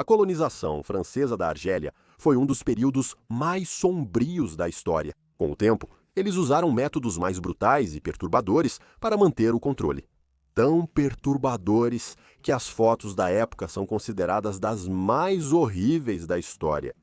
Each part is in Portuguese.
A colonização francesa da Argélia foi um dos períodos mais sombrios da história. Com o tempo, eles usaram métodos mais brutais e perturbadores para manter o controle. Tão perturbadores que as fotos da época são consideradas das mais horríveis da história.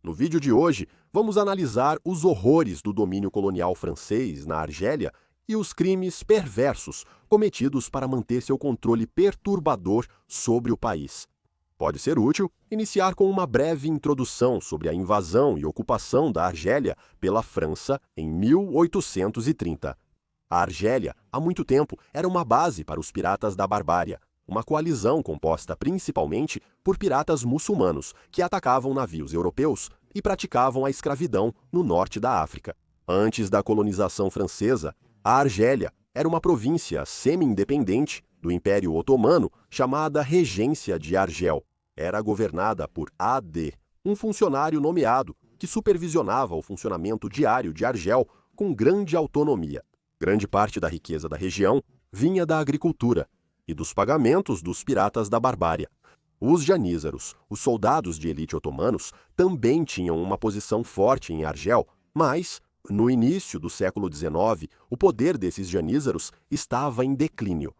No vídeo de hoje, vamos analisar os horrores do domínio colonial francês na Argélia e os crimes perversos cometidos para manter seu controle perturbador sobre o país. Pode ser útil iniciar com uma breve introdução sobre a invasão e ocupação da Argélia pela França em 1830. A Argélia, há muito tempo, era uma base para os piratas da Barbária, uma coalizão composta principalmente por piratas muçulmanos que atacavam navios europeus e praticavam a escravidão no norte da África. Antes da colonização francesa, a Argélia era uma província semi-independente do Império Otomano chamada Regência de Argel. Era governada por AD, um funcionário nomeado que supervisionava o funcionamento diário de Argel com grande autonomia. Grande parte da riqueza da região vinha da agricultura e dos pagamentos dos piratas da Barbária. Os janízaros, os soldados de elite otomanos, também tinham uma posição forte em Argel, mas, no início do século XIX, o poder desses janízaros estava em declínio.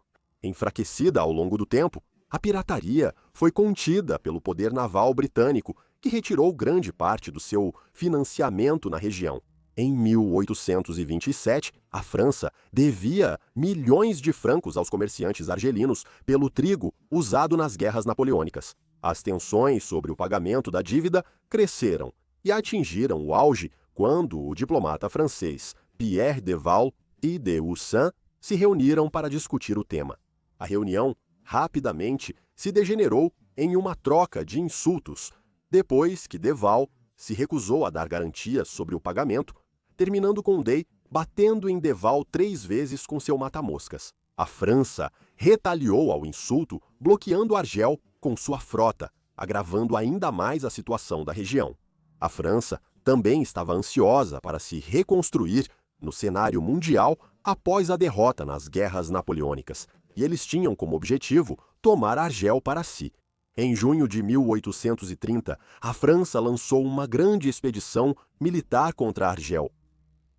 Enfraquecida ao longo do tempo, a pirataria foi contida pelo poder naval britânico, que retirou grande parte do seu financiamento na região. Em 1827, a França devia milhões de francos aos comerciantes argelinos pelo trigo usado nas guerras napoleônicas. As tensões sobre o pagamento da dívida cresceram e atingiram o auge quando o diplomata francês Pierre de Val e de Ussan se reuniram para discutir o tema. A reunião rapidamente se degenerou em uma troca de insultos, depois que de Val se recusou a dar garantias sobre o pagamento, terminando com Day batendo em Deval 3 vezes com seu mata-moscas. A França retaliou ao insulto, bloqueando Argel com sua frota, agravando ainda mais a situação da região. A França também estava ansiosa para se reconstruir no cenário mundial após a derrota nas guerras napoleônicas, e eles tinham como objetivo tomar Argel para si. Em junho de 1830, a França lançou uma grande expedição militar contra Argel.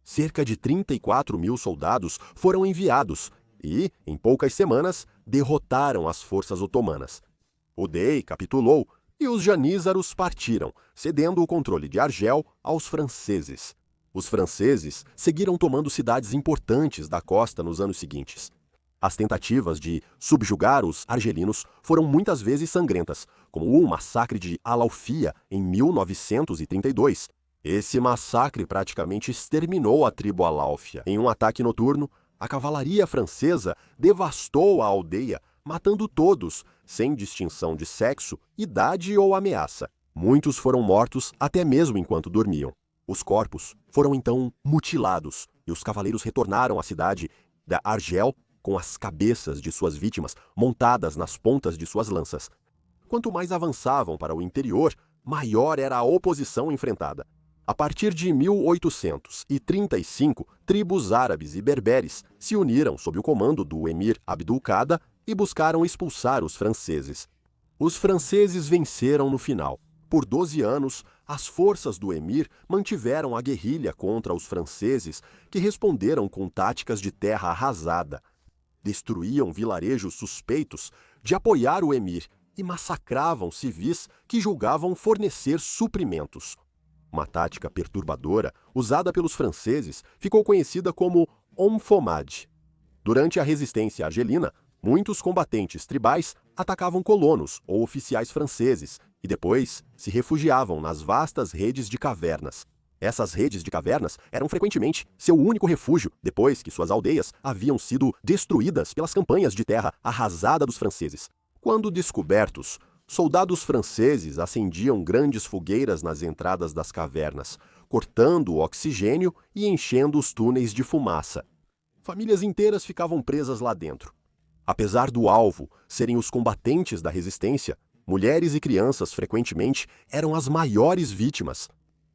Cerca de 34 mil soldados foram enviados e, em poucas semanas, derrotaram as forças otomanas. O Dey capitulou e os janízaros partiram, cedendo o controle de Argel aos franceses. Os franceses seguiram tomando cidades importantes da costa nos anos seguintes. As tentativas de subjugar os argelinos foram muitas vezes sangrentas, como o massacre de Al-Aufia em 1932. Esse massacre praticamente exterminou a tribo Al-Aufia. Em um ataque noturno, a cavalaria francesa devastou a aldeia, matando todos, sem distinção de sexo, idade ou ameaça. Muitos foram mortos até mesmo enquanto dormiam. Os corpos foram então mutilados e os cavaleiros retornaram à cidade da Argel com as cabeças de suas vítimas montadas nas pontas de suas lanças. Quanto mais avançavam para o interior, maior era a oposição enfrentada. A partir de 1835, tribos árabes e berberes se uniram sob o comando do emir Abdul-Qada e buscaram expulsar os franceses. Os franceses venceram no final. Por 12 anos, as forças do emir mantiveram a guerrilha contra os franceses, que responderam com táticas de terra arrasada. Destruíam vilarejos suspeitos de apoiar o emir e massacravam civis que julgavam fornecer suprimentos. Uma tática perturbadora, usada pelos franceses, ficou conhecida como enfumade. Durante a resistência argelina, muitos combatentes tribais atacavam colonos ou oficiais franceses e depois se refugiavam nas vastas redes de cavernas. Essas redes de cavernas eram frequentemente seu único refúgio depois que suas aldeias haviam sido destruídas pelas campanhas de terra arrasada dos franceses. Quando descobertos, soldados franceses acendiam grandes fogueiras nas entradas das cavernas, cortando o oxigênio e enchendo os túneis de fumaça. Famílias inteiras ficavam presas lá dentro. Apesar do alvo serem os combatentes da resistência, mulheres e crianças frequentemente eram as maiores vítimas.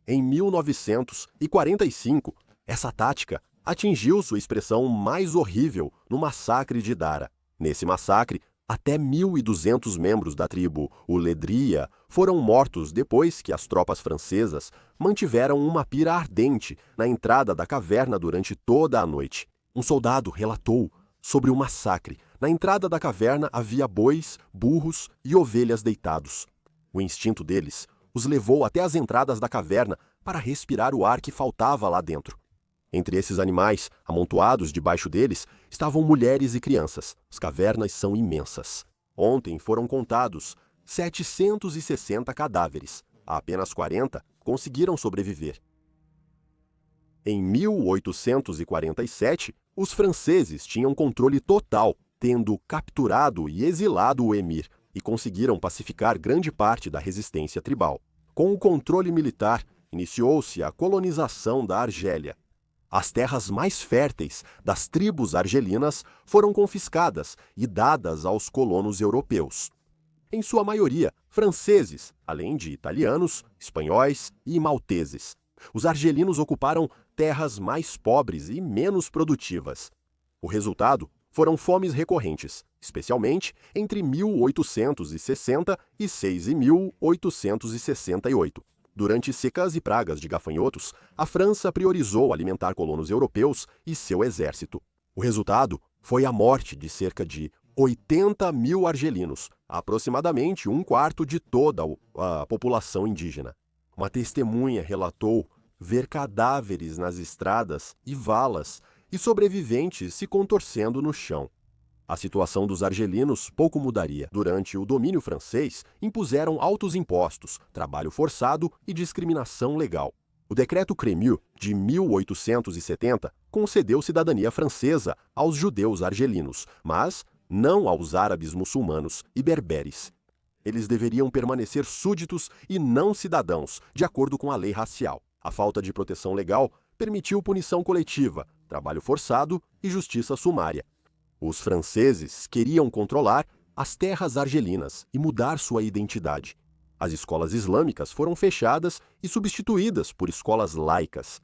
Em 1945, essa tática atingiu sua expressão mais horrível no massacre de Dara. Nesse massacre, Até 1.200 membros da tribo Uledria foram mortos depois que as tropas francesas mantiveram uma pira ardente na entrada da caverna durante toda a noite. Um soldado relatou sobre o massacre. Na entrada da caverna havia bois, burros e ovelhas deitados. O instinto deles os levou até as entradas da caverna para respirar o ar que faltava lá dentro. Entre esses animais, amontoados debaixo deles, estavam mulheres e crianças. As cavernas são imensas. Ontem foram contados 760 cadáveres. Apenas 40 conseguiram sobreviver. Em 1847, os franceses tinham controle total, tendo capturado e exilado o emir, e conseguiram pacificar grande parte da resistência tribal. Com o controle militar, iniciou-se a colonização da Argélia. As terras mais férteis das tribos argelinas foram confiscadas e dadas aos colonos europeus. Em sua maioria, franceses, além de italianos, espanhóis e malteses. Os argelinos ocuparam terras mais pobres e menos produtivas. O resultado foram fomes recorrentes, especialmente entre 1866 e 1868. Durante secas e pragas de gafanhotos, a França priorizou alimentar colonos europeus e seu exército. O resultado foi a morte de cerca de 80 mil argelinos, aproximadamente um quarto de toda a população indígena. Uma testemunha relatou ver cadáveres nas estradas e valas e sobreviventes se contorcendo no chão. A situação dos argelinos pouco mudaria. Durante o domínio francês, impuseram altos impostos, trabalho forçado e discriminação legal. O Decreto Crémieux, de 1870, concedeu cidadania francesa aos judeus argelinos, mas não aos árabes muçulmanos e berberes. Eles deveriam permanecer súditos e não cidadãos, de acordo com a lei racial. A falta de proteção legal permitiu punição coletiva, trabalho forçado e justiça sumária. Os franceses queriam controlar as terras argelinas e mudar sua identidade. As escolas islâmicas foram fechadas e substituídas por escolas laicas.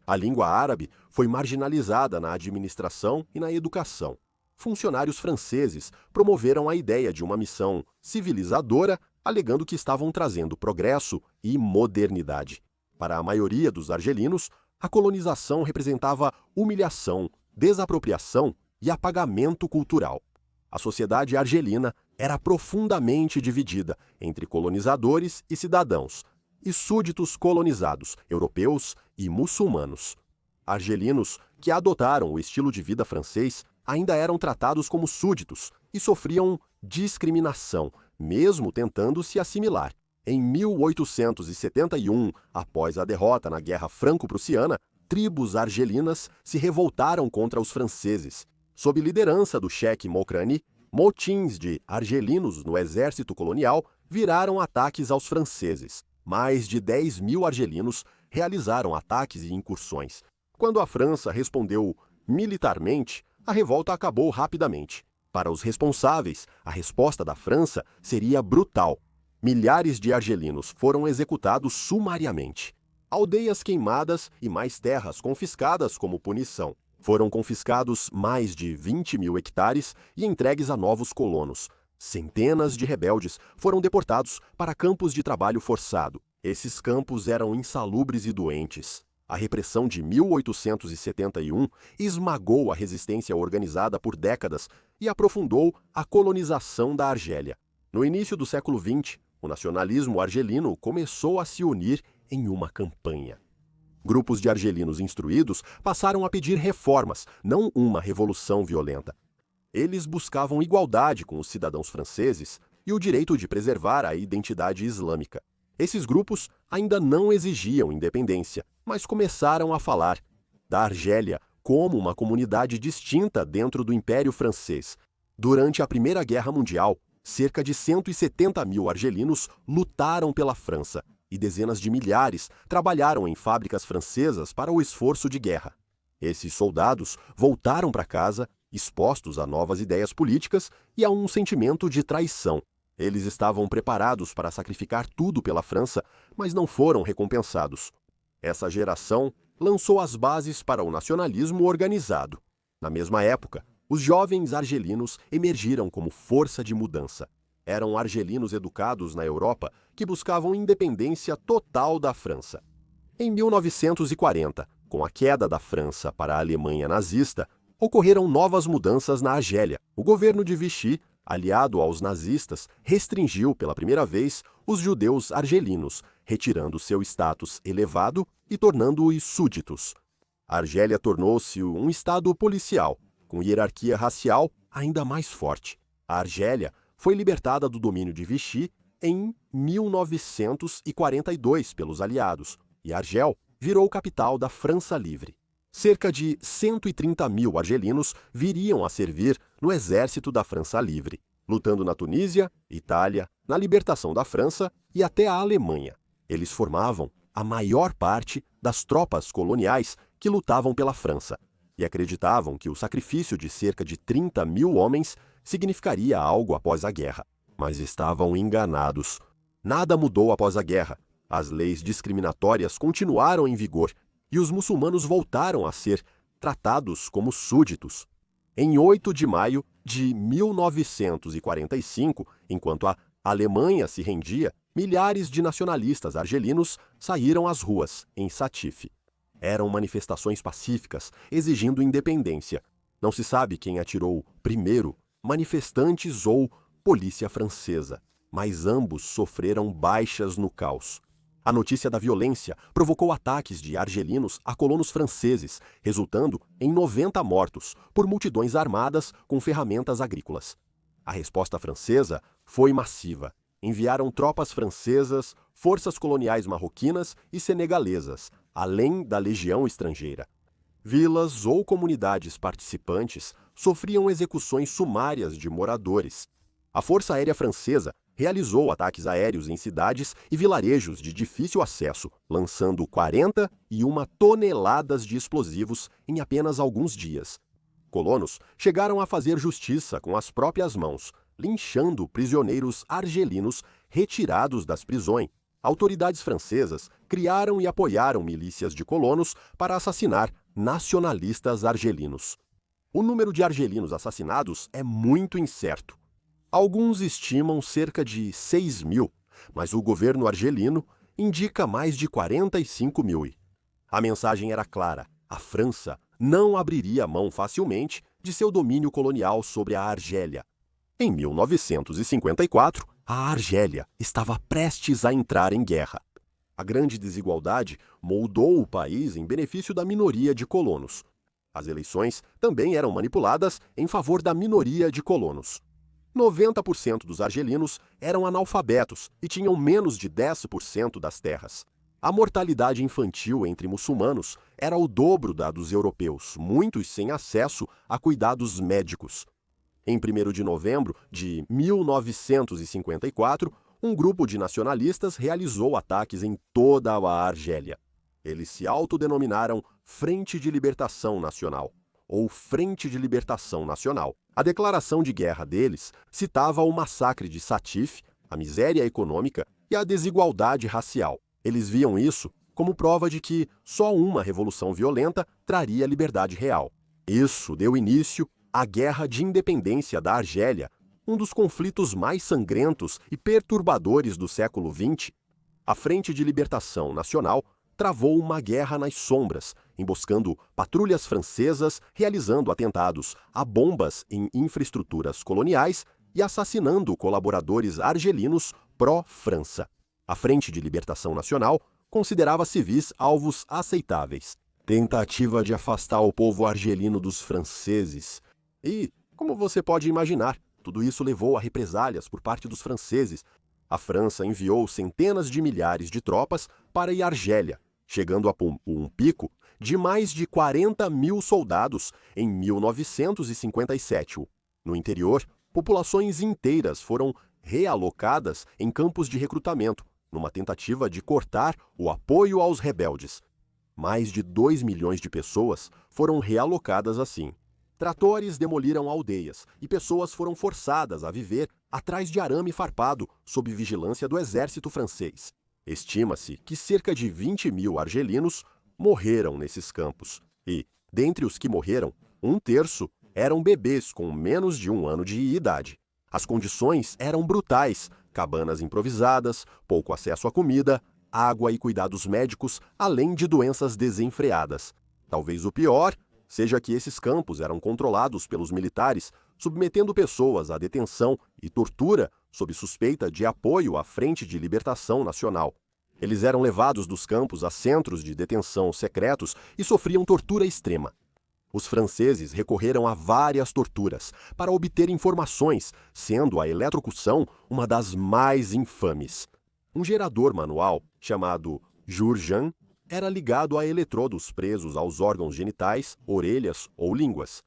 A língua árabe foi marginalizada na administração e na educação. Funcionários franceses promoveram a ideia de uma missão civilizadora, alegando que estavam trazendo progresso e modernidade. Para a maioria dos argelinos, a colonização representava humilhação, desapropriação e apagamento cultural. A sociedade argelina era profundamente dividida entre colonizadores e cidadãos, e súditos colonizados, europeus e muçulmanos. Argelinos que adotaram o estilo de vida francês ainda eram tratados como súditos e sofriam discriminação, mesmo tentando se assimilar. Em 1871, após a derrota na Guerra Franco-Prussiana, tribos argelinas se revoltaram contra os franceses. Sob liderança do chefe Mokrani, motins de argelinos no exército colonial viraram ataques aos franceses. Mais de 10 mil argelinos realizaram ataques e incursões. Quando a França respondeu militarmente, a revolta acabou rapidamente. Para os responsáveis, a resposta da França seria brutal. Milhares de argelinos foram executados sumariamente. Aldeias queimadas e mais terras confiscadas como punição. Foram confiscados mais de 20 mil hectares e entregues a novos colonos. Centenas de rebeldes foram deportados para campos de trabalho forçado. Esses campos eram insalubres e doentes. A repressão de 1871 esmagou a resistência organizada por décadas e aprofundou a colonização da Argélia. No início do século XX, o nacionalismo argelino começou a se unir em uma campanha. Grupos de argelinos instruídos passaram a pedir reformas, não uma revolução violenta. Eles buscavam igualdade com os cidadãos franceses e o direito de preservar a identidade islâmica. Esses grupos ainda não exigiam independência, mas começaram a falar da Argélia como uma comunidade distinta dentro do Império Francês. Durante a Primeira Guerra Mundial, cerca de 170 mil argelinos lutaram pela França e dezenas de milhares trabalharam em fábricas francesas para o esforço de guerra. Esses soldados voltaram para casa expostos a novas ideias políticas e a um sentimento de traição. Eles estavam preparados para sacrificar tudo pela França, mas não foram recompensados. Essa geração lançou as bases para o nacionalismo organizado. Na mesma época, Os jovens argelinos emergiram como força de mudança. Eram argelinos educados na Europa que buscavam independência total da França. Em 1940, com a queda da França para a Alemanha nazista, ocorreram novas mudanças na Argélia. O governo de Vichy, aliado aos nazistas, restringiu pela primeira vez os judeus argelinos, retirando seu status elevado e tornando-os súditos. A Argélia tornou-se um estado policial, com hierarquia racial ainda mais forte. A Argélia foi libertada do domínio de Vichy em 1942 pelos aliados, e Argel virou capital da França Livre. Cerca de 130 mil argelinos viriam a servir no exército da França Livre, lutando na Tunísia, Itália, na libertação da França e até a Alemanha. Eles formavam a maior parte das tropas coloniais que lutavam pela França e acreditavam que o sacrifício de cerca de 30 mil homens significaria algo após a guerra. Mas estavam enganados. Nada mudou após a guerra. As leis discriminatórias continuaram em vigor e os muçulmanos voltaram a ser tratados como súditos. Em 8 de maio de 1945, enquanto a Alemanha se rendia, milhares de nacionalistas argelinos saíram às ruas, em Satife. Eram manifestações pacíficas, exigindo independência. Não se sabe quem atirou primeiro, manifestantes ou polícia francesa, mas ambos sofreram baixas no caos. A notícia da violência provocou ataques de argelinos a colonos franceses, resultando em 90 mortos por multidões armadas com ferramentas agrícolas. A resposta francesa foi massiva. Enviaram tropas francesas, forças coloniais marroquinas e senegalesas, além da legião estrangeira. Vilas ou comunidades participantes sofriam execuções sumárias de moradores. A Força Aérea Francesa realizou ataques aéreos em cidades e vilarejos de difícil acesso, lançando 41 toneladas de explosivos em apenas alguns dias. Colonos chegaram a fazer justiça com as próprias mãos, linchando prisioneiros argelinos retirados das prisões. Autoridades francesas criaram e apoiaram milícias de colonos para assassinar nacionalistas argelinos. O número de argelinos assassinados é muito incerto. Alguns estimam cerca de 6 mil, mas o governo argelino indica mais de 45 mil. A mensagem era clara: a França não abriria mão facilmente de seu domínio colonial sobre a Argélia. Em 1954, a Argélia estava prestes a entrar em guerra. A grande desigualdade moldou o país em benefício da minoria de colonos. As eleições também eram manipuladas em favor da minoria de colonos. 90% dos argelinos eram analfabetos e tinham menos de 10% das terras. A mortalidade infantil entre muçulmanos era o dobro da dos europeus, muitos sem acesso a cuidados médicos. Em 1º de novembro de 1954, um grupo de nacionalistas realizou ataques em toda a Argélia. Eles se autodenominaram Frente de Libertação Nacional, ou Frente de Libertação Nacional. A declaração de guerra deles citava o massacre de Satife, a miséria econômica e a desigualdade racial. Eles viam isso como prova de que só uma revolução violenta traria liberdade real. Isso deu início à Guerra de Independência da Argélia, um dos conflitos mais sangrentos e perturbadores do século XX. A Frente de Libertação Nacional travou uma guerra nas sombras, emboscando patrulhas francesas, realizando atentados a bombas em infraestruturas coloniais e assassinando colaboradores argelinos pró-França. A Frente de Libertação Nacional considerava civis alvos aceitáveis. Tentativa de afastar o povo argelino dos franceses. E, como você pode imaginar, tudo isso levou a represálias por parte dos franceses. A França enviou centenas de milhares de tropas para a Argélia, chegando a um pico de mais de 40 mil soldados em 1957. No interior, populações inteiras foram realocadas em campos de recrutamento, numa tentativa de cortar o apoio aos rebeldes. Mais de 2 milhões de pessoas foram realocadas assim. Tratores demoliram aldeias e pessoas foram forçadas a viver atrás de arame farpado sob vigilância do exército francês. Estima-se que cerca de 20 mil argelinos morreram nesses campos e, dentre os que morreram, 1/3 eram bebês com menos de 1 ano de idade. As condições eram brutais: cabanas improvisadas, pouco acesso à comida, água e cuidados médicos, além de doenças desenfreadas. Talvez o pior seja que esses campos eram controlados pelos militares, submetendo pessoas à detenção e tortura sob suspeita de apoio à Frente de Libertação Nacional. Eles eram levados dos campos a centros de detenção secretos e sofriam tortura extrema. Os franceses recorreram a várias torturas para obter informações, sendo a eletrocução uma das mais infames. Um gerador manual, chamado Jourjan, era ligado a eletrodos presos aos órgãos genitais, orelhas ou línguas.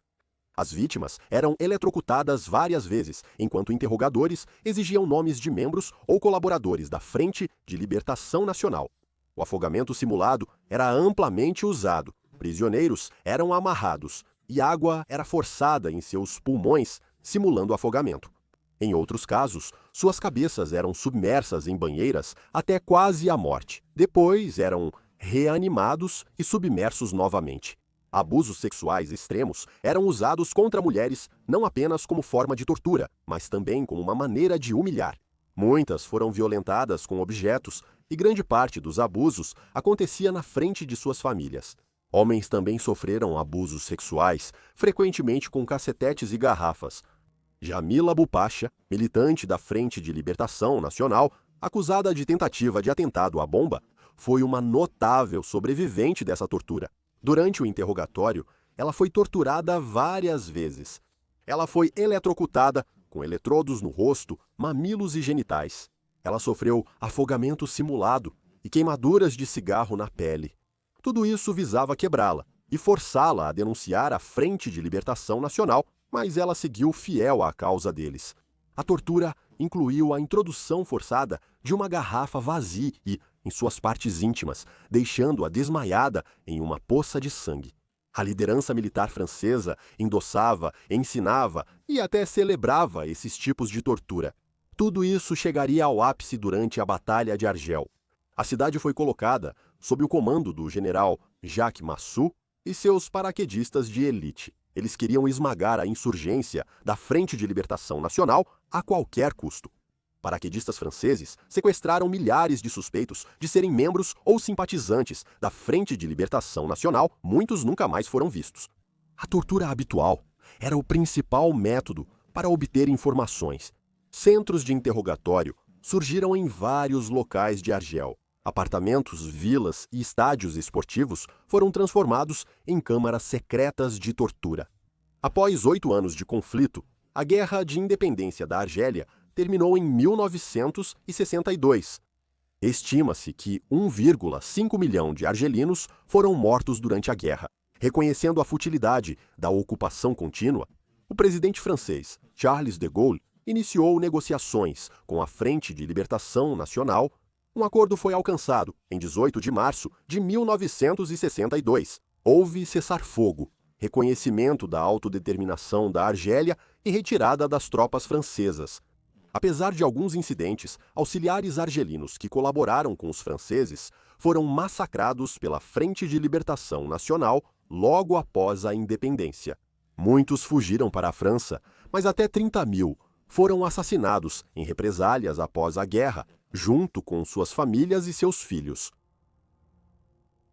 As vítimas eram eletrocutadas várias vezes, enquanto interrogadores exigiam nomes de membros ou colaboradores da Frente de Libertação Nacional. O afogamento simulado era amplamente usado. Prisioneiros eram amarrados e água era forçada em seus pulmões, simulando afogamento. Em outros casos, suas cabeças eram submersas em banheiras até quase a morte. Depois eram reanimados e submersos novamente. Abusos sexuais extremos eram usados contra mulheres não apenas como forma de tortura, mas também como uma maneira de humilhar. Muitas foram violentadas com objetos e grande parte dos abusos acontecia na frente de suas famílias. Homens também sofreram abusos sexuais, frequentemente com cacetetes e garrafas. Jamila Boupacha, militante da Frente de Libertação Nacional, acusada de tentativa de atentado à bomba, foi uma notável sobrevivente dessa tortura. Durante o interrogatório, ela foi torturada várias vezes. Ela foi eletrocutada com eletrodos no rosto, mamilos e genitais. Ela sofreu afogamento simulado e queimaduras de cigarro na pele. Tudo isso visava quebrá-la e forçá-la a denunciar a Frente de Libertação Nacional, mas ela seguiu fiel à causa deles. A tortura incluiu a introdução forçada de uma garrafa vazia em suas partes íntimas, deixando-a desmaiada em uma poça de sangue. A liderança militar francesa endossava, ensinava e até celebrava esses tipos de tortura. Tudo isso chegaria ao ápice durante a Batalha de Argel. A cidade foi colocada sob o comando do general Jacques Massu e seus paraquedistas de elite. Eles queriam esmagar a insurgência da Frente de Libertação Nacional a qualquer custo. Paraquedistas franceses sequestraram milhares de suspeitos de serem membros ou simpatizantes da Frente de Libertação Nacional, muitos nunca mais foram vistos. A tortura habitual era o principal método para obter informações. Centros de interrogatório surgiram em vários locais de Argel. Apartamentos, vilas e estádios esportivos foram transformados em câmaras secretas de tortura. Após 8 anos de conflito, a Guerra de Independência da Argélia terminou em 1962. Estima-se que 1,5 milhão de argelinos foram mortos durante a guerra. Reconhecendo a futilidade da ocupação contínua, o presidente francês Charles de Gaulle iniciou negociações com a Frente de Libertação Nacional. Um acordo foi alcançado em 18 de março de 1962. Houve cessar-fogo, reconhecimento da autodeterminação da Argélia e retirada das tropas francesas. Apesar de alguns incidentes, auxiliares argelinos que colaboraram com os franceses foram massacrados pela Frente de Libertação Nacional logo após a independência. Muitos fugiram para a França, mas até 30 mil foram assassinados em represálias após a guerra, junto com suas famílias e seus filhos.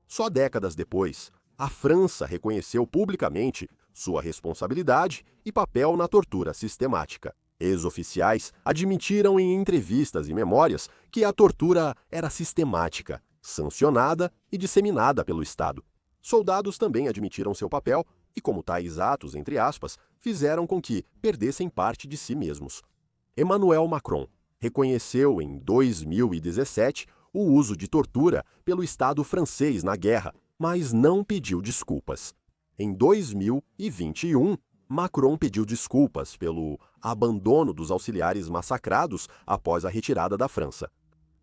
Só décadas depois, a França reconheceu publicamente sua responsabilidade e papel na tortura sistemática. Ex-oficiais admitiram em entrevistas e memórias que a tortura era sistemática, sancionada e disseminada pelo Estado. Soldados também admitiram seu papel e, como tais atos, entre aspas, fizeram com que perdessem parte de si mesmos. Emmanuel Macron reconheceu em 2017 o uso de tortura pelo Estado francês na guerra, mas não pediu desculpas. Em 2021, Macron pediu desculpas pelo abandono dos auxiliares massacrados após a retirada da França.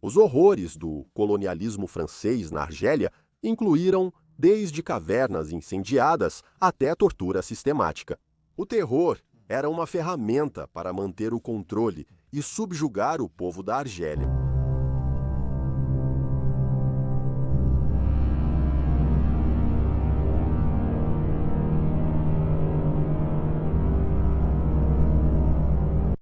Os horrores do colonialismo francês na Argélia incluíram desde cavernas incendiadas até tortura sistemática. O terror era uma ferramenta para manter o controle e subjugar o povo da Argélia.